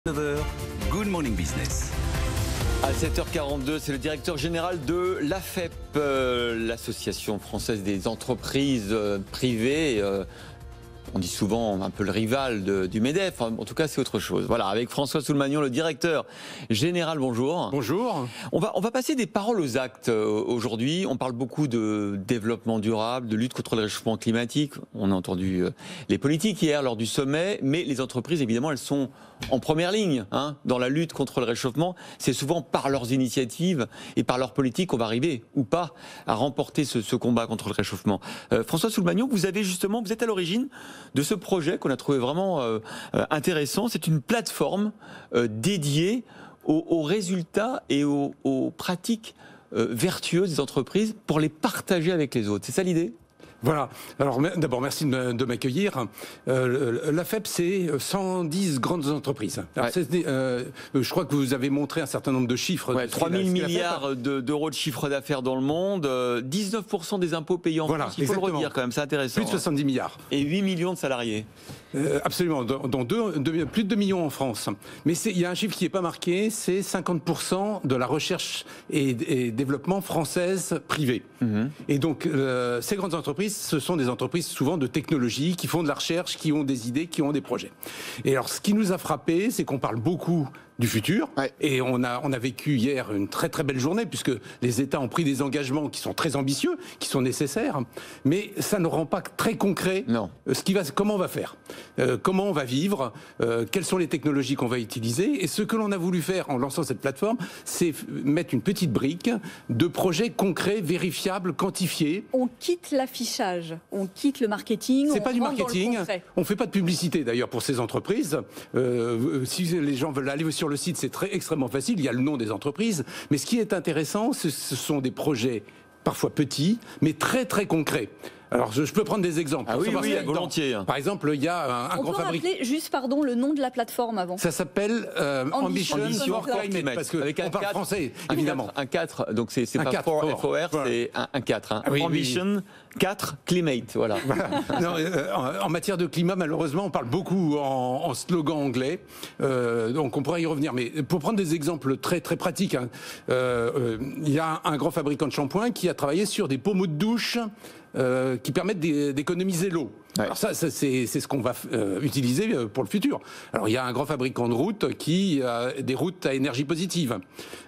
9h, Good Morning Business. À 7h42, c'est le directeur général de l'AFEP, l'Association française des entreprises privées. On dit souvent un peu le rival du MEDEF, en tout cas c'est autre chose. Voilà, avec François Soulmagnon, le directeur général, bonjour. Bonjour. On va passer des paroles aux actes aujourd'hui. On parle beaucoup de développement durable, de lutte contre le réchauffement climatique. On a entendu les politiques hier lors du sommet, mais les entreprises, évidemment, elles sont en première ligne dans la lutte contre le réchauffement. C'est souvent par leurs initiatives et par leur politique qu'on va arriver, ou pas, à remporter ce combat contre le réchauffement. François Soulmagnon, vous êtes à l'origine de ce projet qu'on a trouvé vraiment intéressant. C'est une plateforme dédiée aux résultats et aux pratiques vertueuses des entreprises pour les partager avec les autres. C'est ça l'idée ? Voilà. Alors d'abord, merci de m'accueillir. L'AFEP, c'est 110 grandes entreprises. Alors, je crois que vous avez montré un certain nombre de chiffres. 3 000 milliards d'euros de chiffre d'affaires dans le monde, 19% des impôts payés en France. Il faut le redire quand même, c'est intéressant. Plus de 70 milliards. Et 8 millions de salariés. Absolument, dont plus de 2 millions en France. Mais il y a un chiffre qui n'est pas marqué, c'est 50% de la recherche et développement française privée. Et donc, ces grandes entreprises, ce sont des entreprises souvent de technologie, qui font de la recherche, qui ont des idées, qui ont des projets. Et alors, ce qui nous a frappé, c'est qu'on parle beaucoup du futur. Ouais. Et on a vécu hier une très très belle journée, puisque les États ont pris des engagements qui sont très ambitieux, qui sont nécessaires, mais ça ne rend pas très concret comment on va faire, comment on va vivre, quelles sont les technologies qu'on va utiliser. Et ce que l'on a voulu faire en lançant cette plateforme, c'est mettre une petite brique de projets concrets, vérifiables, quantifiés. On quitte l'affichage, on quitte le marketing. C'est pas du marketing. On fait pas de publicité d'ailleurs pour ces entreprises. Si les gens veulent aller sur le site, c'est extrêmement facile, il y a le nom des entreprises, mais ce qui est intéressant, ce sont des projets parfois petits, mais très très concrets. Alors, je peux prendre des exemples. Ah oui, volontiers. Par exemple, il y a un grand fabricant. On peut rappeler juste, le nom de la plateforme avant. Ça s'appelle Ambition for Climate, parce qu'on parle français, évidemment. Un 4, donc c'est pas 4 FOR, c'est un 4. Ambition 4 Climate, voilà. Non, en matière de climat, malheureusement, on parle beaucoup en slogan anglais, donc on pourrait y revenir. Mais pour prendre des exemples très très pratiques, il y a un grand fabricant de shampoing qui a travaillé sur des pommeaux de douche qui permettent d'économiser l'eau. Ouais. Alors ça c'est ce qu'on va utiliser pour le futur. Alors il y a un grand fabricant de routes qui a des routes à énergie positive.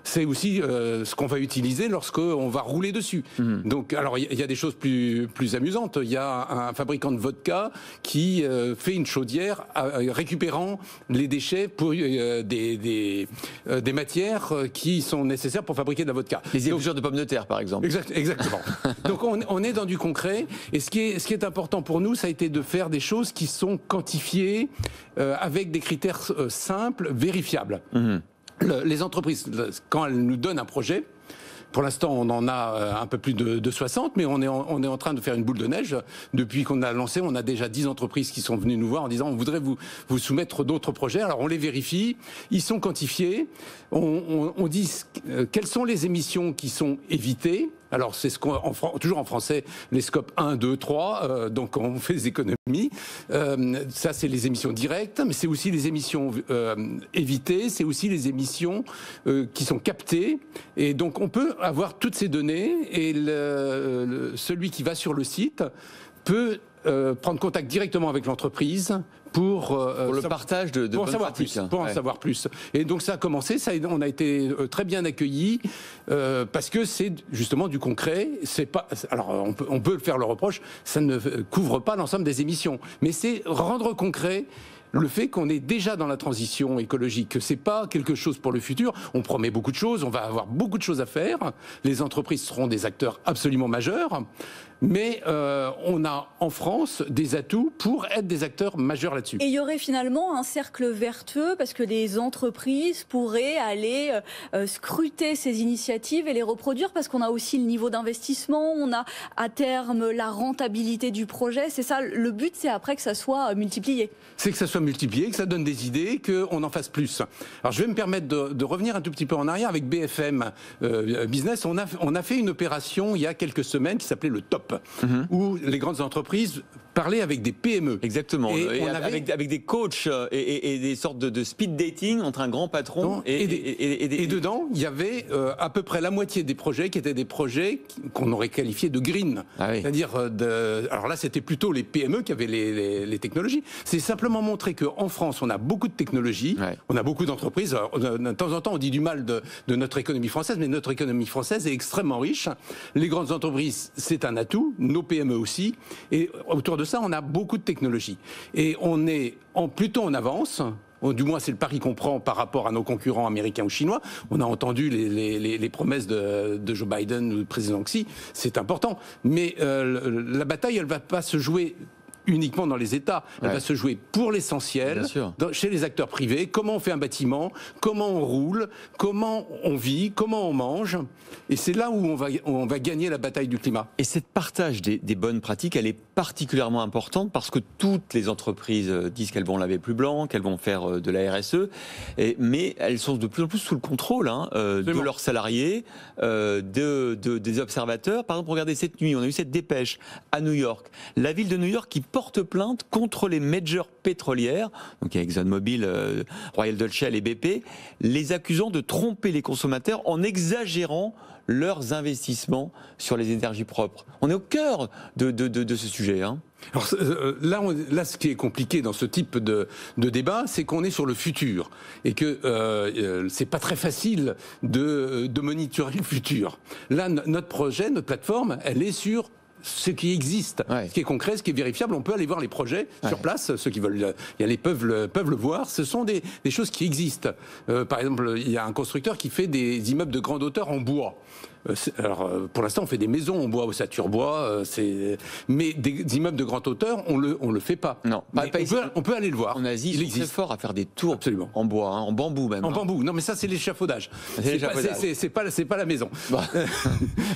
C'est aussi ce qu'on va utiliser lorsqu'on va rouler dessus. Donc alors il y a des choses plus amusantes. Il y a un fabricant de vodka qui fait une chaudière récupérant les déchets pour des matières qui sont nécessaires pour fabriquer de la vodka. Les épluchures de pommes de terre par exemple. Exactement. Donc on est dans du concret, et ce qui est important pour nous, ça a été de faire des choses qui sont quantifiées avec des critères simples, vérifiables. Les entreprises, quand elles nous donnent un projet, pour l'instant, on en a un peu plus de 60, mais on est en train de faire une boule de neige. Depuis qu'on a lancé, on a déjà 10 entreprises qui sont venues nous voir en disant on voudrait vous soumettre d'autres projets. Alors on les vérifie, ils sont quantifiés, on dit quelles sont les émissions qui sont évitées. Alors c'est toujours en français, les scopes 1, 2, 3, donc on fait des économies. Ça c'est les émissions directes, mais c'est aussi les émissions évitées, c'est aussi les émissions qui sont captées. Et donc on peut avoir toutes ces données, et celui qui va sur le site peut prendre contact directement avec l'entreprise pour le partage de bonnes pratiques. Pour en savoir plus. Et donc ça a commencé, on a été très bien accueillis parce que c'est justement du concret. C'est pas, alors on peut faire le reproche, ça ne couvre pas l'ensemble des émissions, mais c'est rendre concret le fait qu'on est déjà dans la transition écologique, que c'est pas quelque chose pour le futur. On promet beaucoup de choses, on va avoir beaucoup de choses à faire. Les entreprises seront des acteurs absolument majeurs, mais on a en France des atouts pour être des acteurs majeurs là-dessus. Et il y aurait finalement un cercle vertueux, parce que les entreprises pourraient aller scruter ces initiatives et les reproduire, parce qu'on a aussi le niveau d'investissement, on a à terme la rentabilité du projet. C'est ça, le but, c'est après que ça soit multiplié. C'est que ça soit soit multiplié, que ça donne des idées, qu'on en fasse plus. Alors je vais me permettre de revenir un tout petit peu en arrière avec BFM Business. On a fait une opération il y a quelques semaines qui s'appelait le TOP, où les grandes entreprises parlaient avec des PME. Exactement. Et avec des coachs et des sortes de speed dating entre un grand patron et dedans, il y avait à peu près la moitié des projets qui étaient des projets qu'on aurait qualifiés de green. Ah oui. C'est-à-dire, alors là, c'était plutôt les PME qui avaient les technologies. C'est simplement montrer qu'en France, on a beaucoup de technologies, on a beaucoup d'entreprises. De temps en temps, on dit du mal de notre économie française, mais notre économie française est extrêmement riche. Les grandes entreprises, c'est un atout, nos PME aussi. Et autour de ça, on a beaucoup de technologies. Et on est plutôt en avance. Du moins, c'est le pari qu'on prend par rapport à nos concurrents américains ou chinois. On a entendu les promesses de Joe Biden ou du président Xi. C'est important. Mais la bataille, elle ne va pas se jouer uniquement dans les États. Elle va se jouer pour l'essentiel, chez les acteurs privés. Comment on fait un bâtiment, comment on roule, comment on vit, comment on mange. Et c'est là où on va gagner la bataille du climat. Et cette partage des bonnes pratiques, elle est particulièrement importante parce que toutes les entreprises disent qu'elles vont laver plus blanc, qu'elles vont faire de la RSE, mais elles sont de plus en plus sous le contrôle de leurs salariés, des observateurs. Par exemple, regardez cette nuit, on a eu cette dépêche à New York. La ville de New York qui porte plainte contre les majors pétrolières, donc il y a ExxonMobil, Royal Dutch Shell et BP, les accusant de tromper les consommateurs en exagérant leurs investissements sur les énergies propres. On est au cœur de ce sujet. Alors, là, ce qui est compliqué dans ce type de débat, c'est qu'on est sur le futur et que c'est pas très facile de monitorer le futur. Là, notre projet, notre plateforme, elle est sur ce qui existe, ce qui est concret, ce qui est vérifiable. On peut aller voir les projets sur place, ceux qui veulent y aller peuvent le voir. Ce sont des choses qui existent. Par exemple, il y a un constructeur qui fait des immeubles de grande hauteur en bois. Alors, pour l'instant, on fait des maisons en bois au Saturbois, mais des immeubles de grande hauteur, on le fait pas. Non, on peut aller le voir. En Asie, ils sont très forts à faire des tours. Absolument. En bois, en bambou même. En bambou. Non, mais ça, c'est l'échafaudage. C'est pas la maison.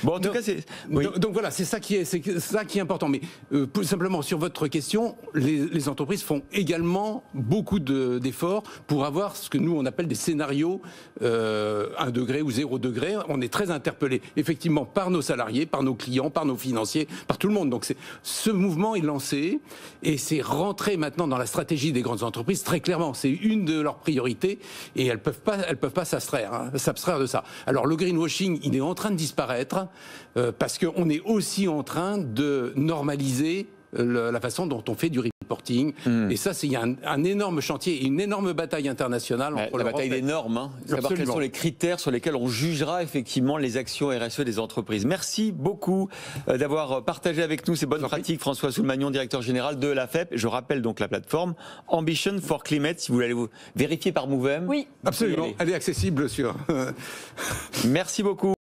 Bon, en tout cas, c'est. Oui. Donc voilà, c'est ça qui est important. Mais simplement sur votre question, les entreprises font également beaucoup d'efforts pour avoir ce que nous on appelle des scénarios 1 degré ou 0 degré. On est très interpellés effectivement par nos salariés, par nos clients, par nos financiers, par tout le monde. Donc ce mouvement est lancé et c'est rentré maintenant dans la stratégie des grandes entreprises très clairement. C'est une de leurs priorités et elles peuvent pas s'abstraire de ça. Alors le greenwashing, il est en train de disparaître parce qu'on est aussi en train de normaliser la façon dont on fait du reporting. Et ça, il y a un énorme chantier et une énorme bataille internationale. Entre la bataille des normes. Savoir quels sont les critères sur lesquels on jugera effectivement les actions RSE des entreprises. Merci beaucoup d'avoir partagé avec nous ces bonnes pratiques. François Soulmagnon, directeur général de la FEP. Je rappelle donc la plateforme Ambition for Climate. Si vous voulez aller vous vérifier par vous-même. Oui, absolument. Elle est accessible sur. Merci beaucoup.